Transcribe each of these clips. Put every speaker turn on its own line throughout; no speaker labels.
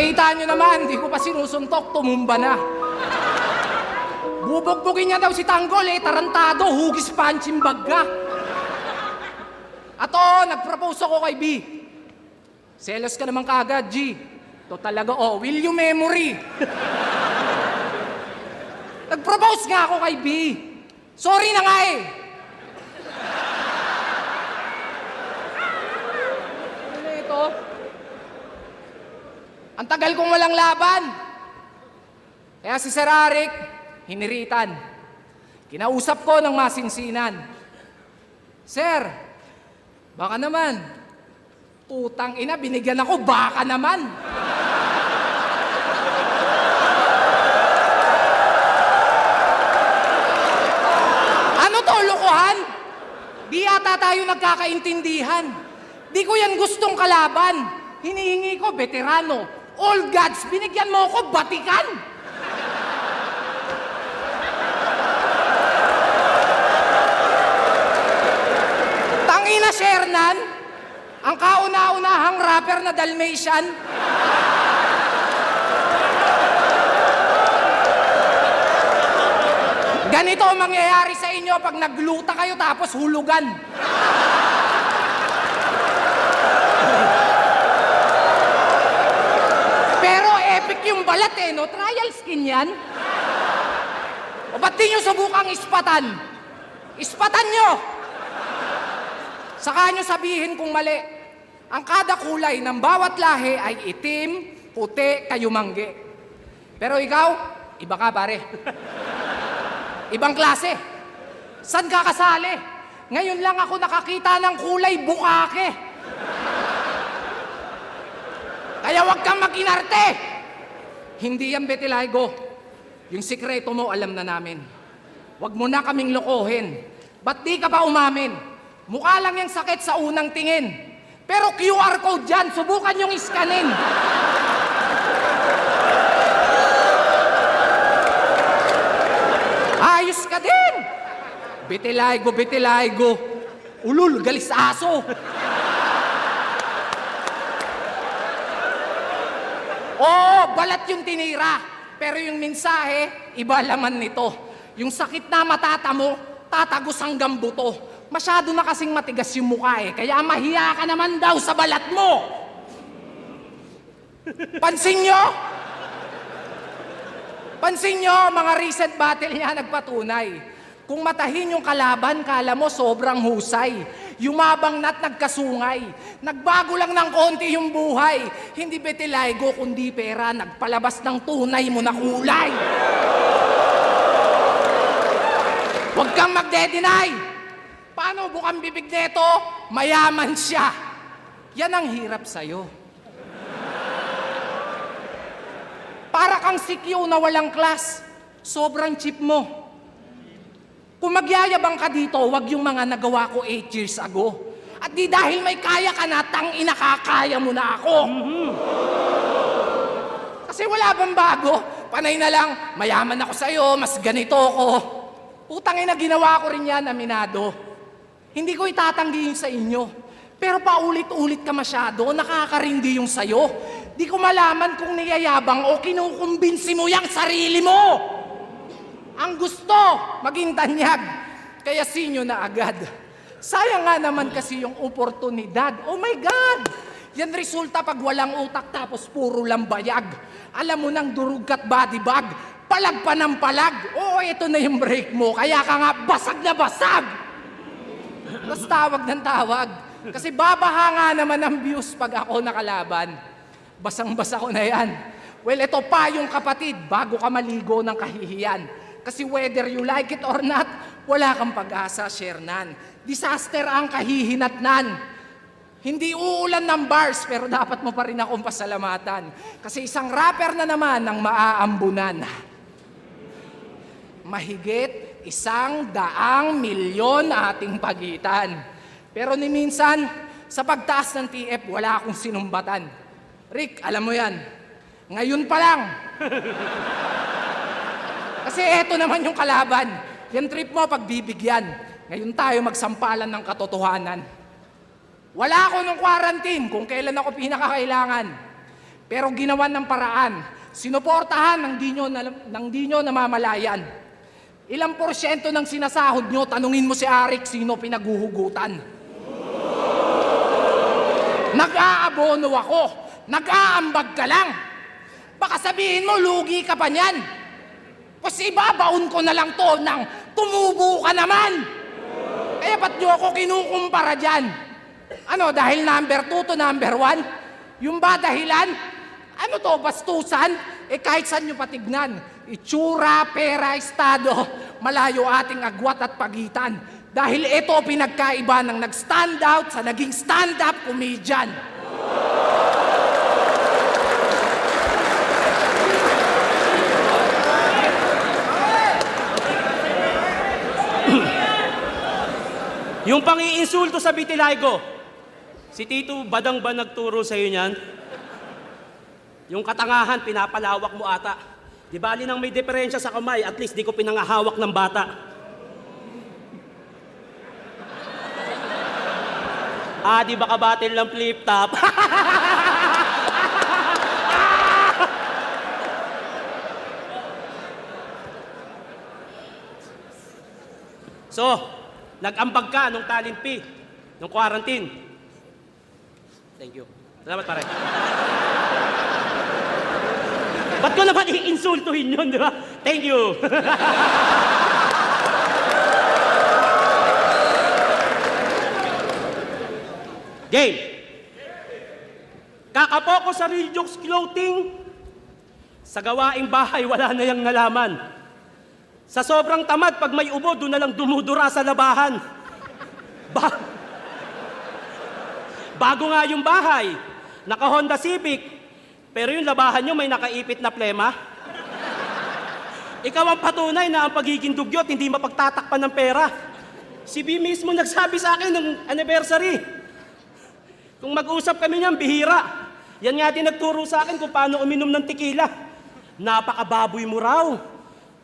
Nakita nyo naman, di ko pa sinusuntok, tumumba na. Bubugbugin niya daw si Tanggol tarantado, hugis punching bag ka. Ato, nag-propose ako kay B. Selos ka naman kaagad, G. To talaga, will you memory? Nag-propose nga ako kay B. Sorry na nga Ano ito? Ang tagal kong walang laban. Kaya si Sir Arik, hiniritan. Kinausap ko ng masinsinan. Sir, baka naman. Putang ina, binigyan ako, baka naman. Ano to, lokohan? Di ata tayo nagkakaintindihan. Di ko yan gustong kalaban. Hinihingi ko, veterano. All gods, binigyan mo ako, batikan. Tangina, Shernan, ang kauna-unahang rapper na Dalmatian. Ganito ang mangyayari sa inyo pag nagluta kayo tapos hulugan. Pero epic yung balat no? Trial skin yan. O ba't di nyo subukang ispatan? Ispatan nyo! Saka nyo sabihin kung mali. Ang kada kulay ng bawat lahi ay itim, puti, kayumanggi. Pero ikaw, iba ka pare. Ibang klase. San ka kasali? Ngayon lang ako nakakita ng kulay bukake. Kaya wag kang mag-inarte. Hindi yan Betilaygo. Yung sikreto mo alam na namin. Wag mo na kaming lokohin. Ba't di ka pa umamin? Mukha lang yung sakit sa unang tingin. Pero QR code dyan, subukan yung iskanin. Ayos ka din! Betilaygo, Betilaygo. Ulul, galis aso. Oo, balat yung tinira. Pero yung mensahe, iba laman nito. Yung sakit na matatamo, tatagos hanggang buto. Masyado na kasing matigas yung mukha kaya mahiya ka naman daw sa balat mo. Pansin nyo? Pansin nyo, mga recent battle niya nagpatunay. Kung matahin yung kalaban, kala mo sobrang husay. Yumabang na't nagkasungay. Nagbago lang ng konti yung buhay. Hindi Betilaygo, kundi pera. Nagpalabas ng tunay mo na kulay. Huwag kang magde-deny. Paano bukang bibig neto? Mayaman siya. Yan ang hirap sa'yo. Para kang sikyo na walang class. Sobrang cheap mo. Kung magyayabang ka dito, wag yung mga nagawa ko 8 years ago. At di dahil may kaya ka na, tangina kakaya mo na ako. Kasi wala bang bago? Panay na lang, mayaman ako sa'yo, mas ganito ako. Putangin na ginawa ko rin yan, aminado. Hindi ko itatanggi yun sa inyo. Pero paulit-ulit ka masyado, nakakarindi yung sayo. Di ko malaman kung niyayabang o kinukumbinsi mo yung sarili mo. Ang gusto, maging tanyag. Kaya sinyo na agad. Sayang nga naman kasi yung oportunidad. Oh my God! Yan resulta pag walang utak tapos puro lang bayag. Alam mo nang durug at body bag. Palag pa ng palag. Oo, ito na yung break mo. Kaya ka nga basag na basag. Tapos tawag ng tawag. Kasi babaha nga naman ang views pag ako nakalaban. Basang-basa ko na yan. Well, ito pa yung kapatid, bago ka maligo ng kahihiyan. Kasi whether you like it or not, wala kang pag-asa, Shernan. Disaster ang kahihinatnan. Hindi uulan ng bars, pero dapat mo pa rin akong pasalamatan. Kasi isang rapper na naman ang maaambunan. Mahigit 100 milyon ating pagitan. Pero ni minsan, sa pagtaas ng TF, wala akong sinumbatan. Rick, alam mo yan. Ngayon pa lang. Kasi eto naman yung kalaban. Yan trip mo pagbibigyan. Ngayon tayo magsampalan ng katotohanan. Wala ako nung quarantine kung kailan ako pinakakailangan. Pero ginawan ng paraan. Sinuportahan ng di nyo namamalayan. Ilang porsyento ng sinasahod nyo, tanungin mo si Arik sino pinaghuhugutan. Nag-aabono ako. Nag-aambag ka lang. Baka sabihin mo, lugi ka pa niyan. Kasi ibabaon ko na lang to nang tumubo ka naman. Kaya ba't nyo ako kinukumpara dyan? Ano, dahil number 2 to number 1? Yung ba dahilan? Ano to, bastusan? Kahit saan nyo patignan. Itsura, pera, estado, malayo ating agwat at pagitan. Dahil ito pinagkaiba ng nag-stand out sa naging stand-up comedian.
Yung pang-iinsulto sa Vitiligo, si Tito Badang ba nagturo sa'yo niyan? Yung katangahan, pinapalawak mo ata. Di bali nang may diferensya sa kamay, at least di ko pinangahawak ng bata. Di ba kabatil ng flip-top? So, nag-ambag ka nung talimpi, nung quarantine. Thank you. Salamat pare. Ba't ko naman i-insultuhin yun, di ba? Thank you. Game. Kakapo ko sa Real Jokes Clothing. Sa gawaing bahay, wala na yang nalaman. Sa sobrang tamad, pag may ubo, doon na lang dumudura sa labahan. Bago nga yung bahay, naka-Honda Civic, pero yung labahan nyo may nakaipit na plema. Ikaw ang patunay na ang pagiging dugyot, hindi mapagtatakpan ng pera. Si B mismo nagsabi sa akin ng anniversary. Kung mag-usap kami niyan, bihira. Yan nga din nagturo sa akin kung paano uminom ng tequila. Napakababoy mo raw.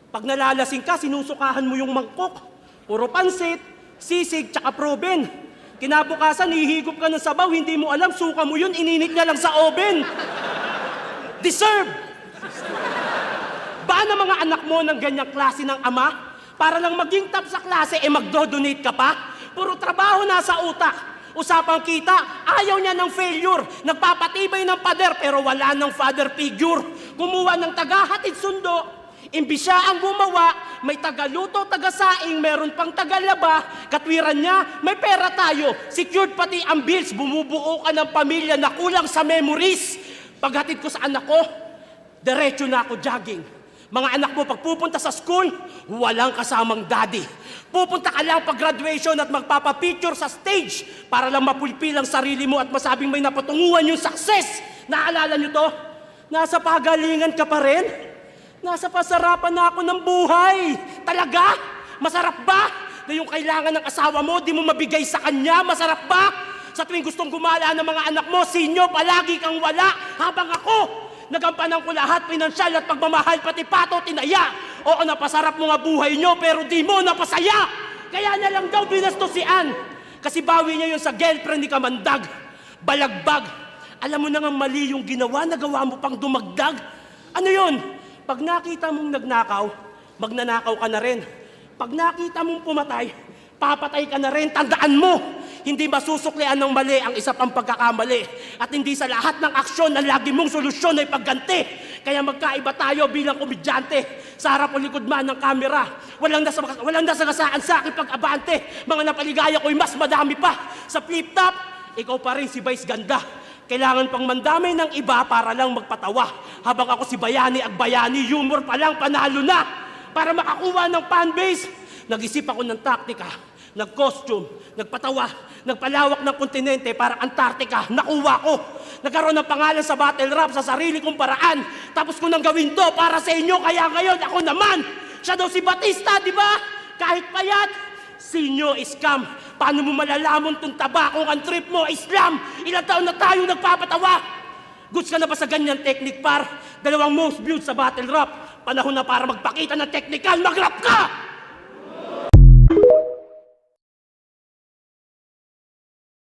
Pag nalalasing ka, sinusukahan mo yung mangkok. Puro pansit, sisig, tsaka proben. Kinabukasan, hihigop ka ng sabaw, hindi mo alam, suka mo yun, ininit niya lang sa oven. Deserve! Ba na mga anak mo ng ganyang klase ng ama? Para lang maging top sa klase, magdo-donate ka pa? Puro trabaho nasa utak. Usapang kita, ayaw niya ng failure. Nagpapatibay ng pader pero wala ng father figure. Kumuha ng tagahatid sundo. Imbis siya ang gumawa, may tagaluto, tagasaing, meron pang tagalaba. Katwiran niya, may pera tayo. Secured pati ang bills, bumubuo ka ng pamilya na kulang sa memories. Paghatid ko sa anak ko, diretso na ako jogging. Mga anak mo, pag pupunta sa school, walang kasamang daddy. Pupunta ka lang pag graduation at magpapapicture sa stage para lang mapulpil ang sarili mo at masabing may napatunguhan yung success. Naalala nyo to? Nasa pagalingan ka pa rin? Nasa pasarapan na ako ng buhay. Talaga? Masarap ba? Na yung kailangan ng asawa mo, di mo mabigay sa kanya? Masarap ba? Sa tuwing gustong gumala ng mga anak mo, sinyo, palagi kang wala. Habang ako, nagampanan ko lahat, pinansyal at pagmamahal, pati pato, tinaya. Oo, napasarap mo nga buhay nyo, pero di mo napasaya. Kaya niya lang daw binastos si Ann. Kasi bawi niya yun sa girlfriend ni Kamandag. Balagbag. Alam mo na nga mali yung ginawa, nagawa mo pang dumagdag. Ano yun? Pag nakita mong nagnakaw, magnanakaw ka na rin. Pag nakita mong pumatay, papatay ka na rin. Tandaan mo, hindi masusuklian ng mali ang isa pang pagkakamali. At hindi sa lahat ng aksyon na lagi mong solusyon ay pagganti. Kaya magkaiba tayo bilang komedyante. Sa harap o likod man ng kamera, walang nasagasaan sa akin pag-abante. Mga napaligaya ko'y mas madami pa. Sa flip-top, ikaw pa rin si Vice Ganda. Kailangan pang mandamay ng iba para lang magpatawa. Habang ako si Bayani Agbayani, humor pa lang panalo na. Para makakuha ng fanbase, nag-isip ako ng taktika, nag-costume, nagpatawa, nagpalawak ng kontinente para Antarctica, nakuha ko. Nagkaroon ng pangalan sa battle rap sa sarili kong paraan. Tapos ko nang gawin to para sa inyo, kaya ngayon ako naman. Siya daw si Batista, di ba? Kahit payat, sinyo scam. Paano mo malalaman itong taba kung ang trip mo, Islam? Ilang taon na tayong nagpapatawa? Goods ka na ba sa ganyan technique, par? 2 most viewed sa battle rap. Panahon na para magpakita ng technical, mag-rap ka!